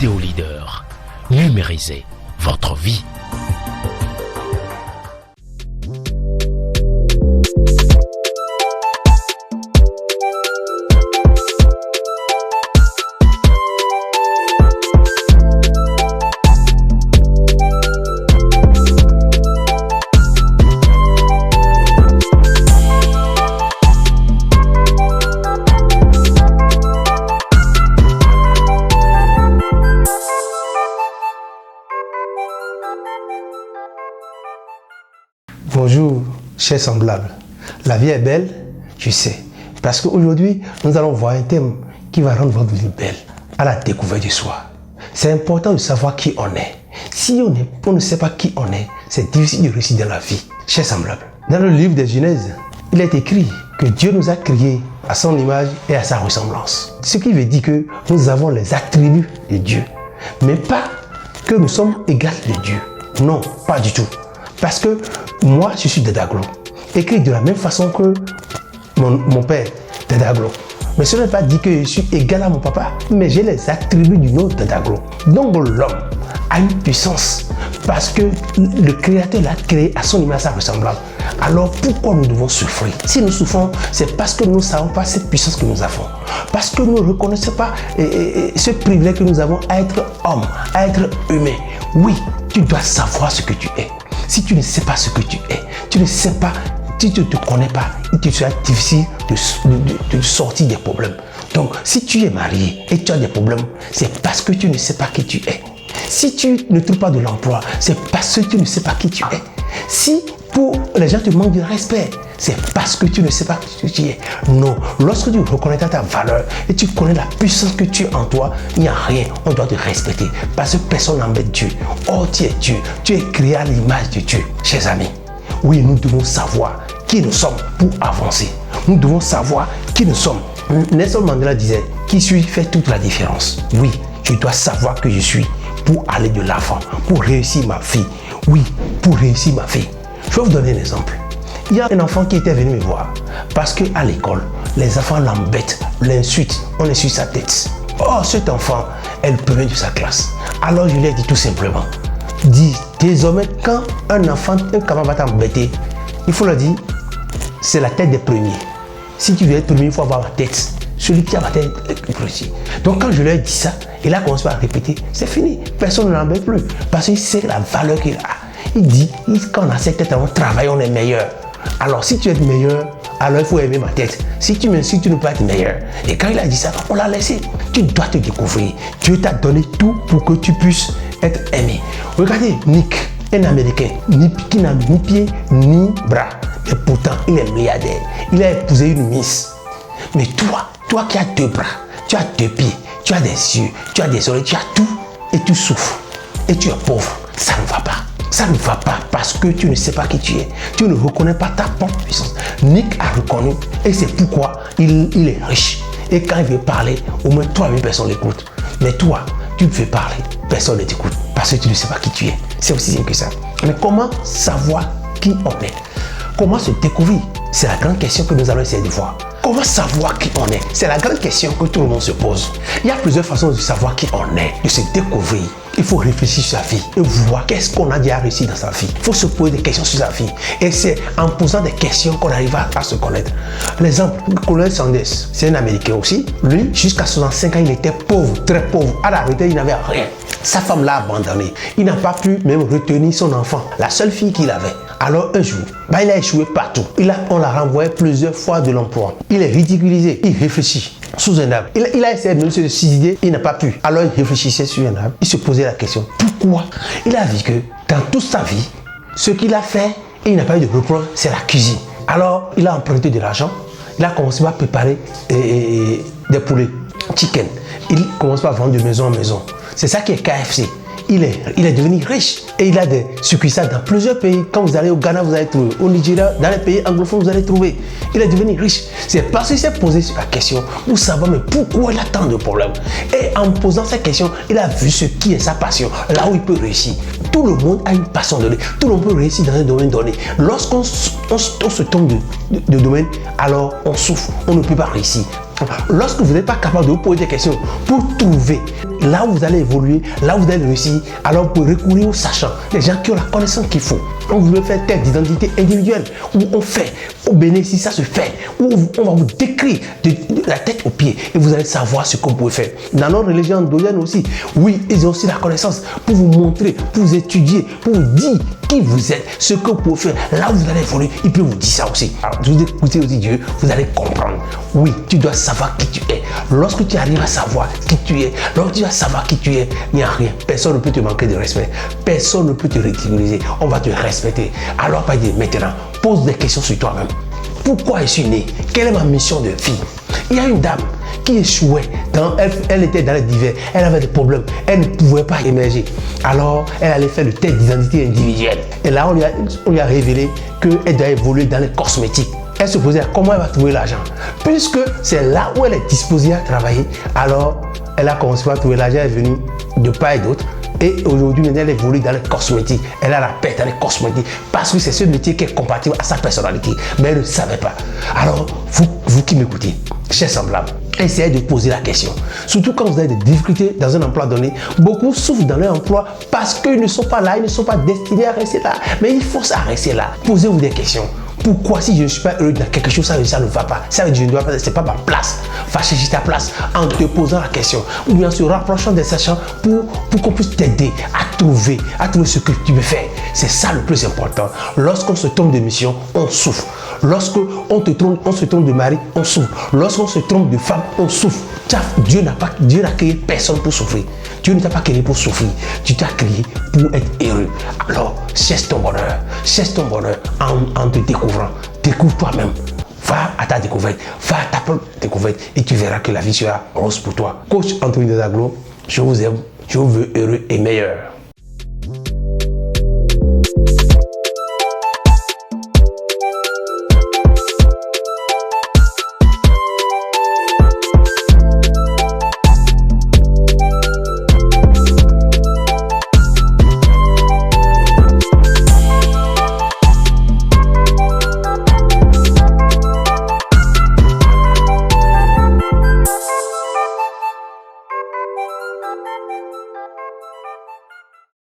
Vidéo Leader. Numérisez votre vie. Bonjour, chers semblables. La vie est belle, je sais. Parce qu'aujourd'hui, nous allons voir un thème qui va rendre votre vie belle, à la découverte de soi. C'est important de savoir qui on est. Si on ne sait pas qui on est, c'est difficile de réussir dans la vie. Chers semblables, dans le livre des Genèse, il est écrit que Dieu nous a créés à son image et à sa ressemblance. Ce qui veut dire que nous avons les attributs de Dieu. Mais pas que nous sommes égaux de Dieu. Non, pas du tout. Parce que moi, je suis Dadaglo, écrit de la même façon que mon père, Dadaglo. Mais ce n'est pas dit que je suis égal à mon papa, mais j'ai les attributs du autre Dadaglo. Donc l'homme a une puissance parce que le Créateur l'a créé à son image, à sa ressemblance. Alors pourquoi nous devons souffrir? Si nous souffrons, c'est parce que nous ne savons pas cette puissance que nous avons. Parce que nous ne reconnaissons pas ce privilège que nous avons à être homme, à être humain. Oui, tu dois savoir ce que tu es. Si tu ne sais pas ce que tu es, tu ne sais pas, si tu ne te connais pas, il sera difficile de sortir des problèmes. Donc, si tu es marié et tu as des problèmes, c'est parce que tu ne sais pas qui tu es. Si tu ne trouves pas de l'emploi, c'est parce que tu ne sais pas qui tu es. Si pour les gens te manquent de respect, c'est parce que tu ne sais pas qui tu es. Non, lorsque tu reconnais ta valeur et tu connais la puissance que tu as en toi, il n'y a rien, on doit te respecter parce que personne n'embête Dieu. Oh, tu es Dieu, tu es créé à l'image de Dieu. Chers amis, oui, nous devons savoir qui nous sommes pour avancer. Nous devons savoir qui nous sommes. Nelson Mandela disait, qui suis fait toute la différence. Oui, je dois savoir que je suis pour aller de l'avant, pour réussir ma vie. Oui, pour réussir ma vie. Je vais vous donner un exemple. Il y a un enfant qui était venu me voir parce qu'à l'école, les enfants l'embêtent, l'insultent, on essuie sa tête. Oh, cet enfant est le premier de sa classe. Alors je lui ai dit tout simplement, dis désormais quand un enfant, un camarade va t'embêter, il faut leur dire, c'est la tête des premiers. Si tu veux être premier, il faut avoir la tête. Celui qui a la tête est le premier. Donc quand je lui ai dit ça, il a commencé à répéter, c'est fini, personne ne l'embête plus parce qu'il sait la valeur qu'il a. Il dit, quand on a cette tête, on travaille, on est meilleur. Alors si tu es meilleur, alors il faut aimer ma tête. Si tu m'insultes, tu ne peux pas être meilleur. Et quand il a dit ça, on l'a laissé. Tu dois te découvrir. Dieu t'a donné tout pour que tu puisses être aimé. Regardez Nick, un Américain, qui n'a ni pied ni bras. Et pourtant, il est milliardaire. Il a épousé une Miss. Mais toi qui as deux bras, tu as deux pieds, tu as des yeux, tu as des oreilles, tu as tout. Et tu souffres. Et tu es pauvre. Ça ne va pas. Ça ne va pas parce que tu ne sais pas qui tu es. Tu ne reconnais pas ta propre puissance. Nick a reconnu et c'est pourquoi il est riche. Et quand il veut parler, au moins 3000 personnes l'écoutent. Mais toi, tu veux parler, personne ne t'écoute parce que tu ne sais pas qui tu es. C'est aussi simple que ça. Mais comment savoir qui on est? Comment se découvrir? C'est la grande question que nous allons essayer de voir. Comment savoir qui on est? C'est la grande question que tout le monde se pose. Il y a plusieurs façons de savoir qui on est, de se découvrir. Il faut réfléchir sur sa vie et voir qu'est-ce qu'on a déjà réussi dans sa vie. Il faut se poser des questions sur sa vie. Et c'est en posant des questions qu'on arrive à se connaître. L'exemple, Colonel Sanders, c'est un Américain aussi. Lui, jusqu'à 65 ans, il était pauvre, très pauvre. À la retraite, il n'avait rien. Sa femme l'a abandonné. Il n'a pas pu même retenir son enfant, la seule fille qu'il avait. Alors un jour, il a échoué partout. On l'a renvoyé plusieurs fois de l'emploi. Il est ridiculisé. Il réfléchit sous un arbre. Il a essayé de se suicider. Il n'a pas pu. Alors il réfléchissait sur un arbre. Il se posait la question, pourquoi? Il a vu que dans toute sa vie, ce qu'il a fait, et il n'a pas eu de reproche, c'est la cuisine. Alors il a emprunté de l'argent. Il a commencé à préparer des poulets, chicken. Il commence à vendre de maison en maison. C'est ça qui est KFC. Il est devenu riche et il a des succursales dans plusieurs pays. Quand vous allez au Ghana, vous allez trouver. Au Nigeria, dans les pays anglophones, vous allez trouver. Il est devenu riche. C'est parce qu'il s'est posé la question pour savoir mais pourquoi il a tant de problèmes. Et en posant cette question, il a vu ce qui est sa passion, là où il peut réussir. Tout le monde a une passion donnée. Tout le monde peut réussir dans un domaine donné. Lorsqu'on se tombe de domaine, alors on souffre, on ne peut pas réussir. Lorsque vous n'êtes pas capable de vous poser des questions pour trouver là où vous allez évoluer, là où vous allez réussir, alors vous pouvez recourir aux sachants, les gens qui ont la connaissance qu'il faut. On veut faire telle identité individuelle, où on fait, au bénéfice, ça se fait, où on va vous décrire de la tête aux pieds et vous allez savoir ce que vous pouvez faire. Dans notre religion endogène aussi, oui, ils ont aussi la connaissance pour vous montrer, pour vous étudier, pour vous dire qui vous êtes, ce que vous pouvez faire, là où vous allez évoluer, il peut vous dire ça aussi. Alors, vous écoutez aussi Dieu, vous allez comprendre. Oui, tu dois savoir qui tu es. Lorsque tu arrives à savoir qui tu es, lorsque tu vas savoir qui tu es, il n'y a rien. Personne ne peut te manquer de respect. Personne ne peut te ridiculiser. On va te respecter. Alors, pas dire maintenant, pose des questions sur toi-même. Pourquoi je suis né? Quelle est ma mission de vie? Il y a une dame qui échouait, elle était dans les divers, elle avait des problèmes, elle ne pouvait pas émerger. Alors, elle allait faire le test d'identité individuelle. Et là, on lui a révélé qu'elle doit évoluer dans les cosmétiques. Elle se posait comment elle va trouver l'argent. Puisque c'est là où elle est disposée à travailler, alors elle a commencé à trouver l'argent, elle est venue de part et d'autre. Et aujourd'hui, elle évolue dans les cosmétiques. Elle a la paix dans les cosmétiques parce que c'est ce métier qui est compatible à sa personnalité. Mais elle ne savait pas. Alors, vous qui m'écoutez, chers semblables, essayez de poser la question. Surtout quand vous avez des difficultés dans un emploi donné. Beaucoup souffrent dans leur emploi parce qu'ils ne sont pas là, ils ne sont pas destinés à rester là. Mais ils forcent à rester là. Posez-vous des questions. Pourquoi si je ne suis pas heureux dans quelque chose, ça ne va pas. Ça veut dire que je ne dois pas, c'est pas ma place. Va chercher ta place en te posant la question. Ou bien en se rapprochant des sachants pour qu'on puisse t'aider à trouver ce que tu veux faire. C'est ça le plus important. Lorsqu'on se trompe de mission, on souffre. Lorsqu'on se trompe de mari, on souffre. Lorsqu'on se trompe de femme, on souffre. Dieu n'a créé personne pour souffrir. Dieu ne t'a pas créé pour souffrir. Tu t'as créé pour être heureux. Alors, cherche ton bonheur. Cherche ton bonheur en te découvrant. Découvre toi-même. Va à ta découverte. Va à ta propre découverte et tu verras que la vie sera rose pour toi. Coach Anthony Desaglo, je vous aime. Je vous veux heureux et meilleur.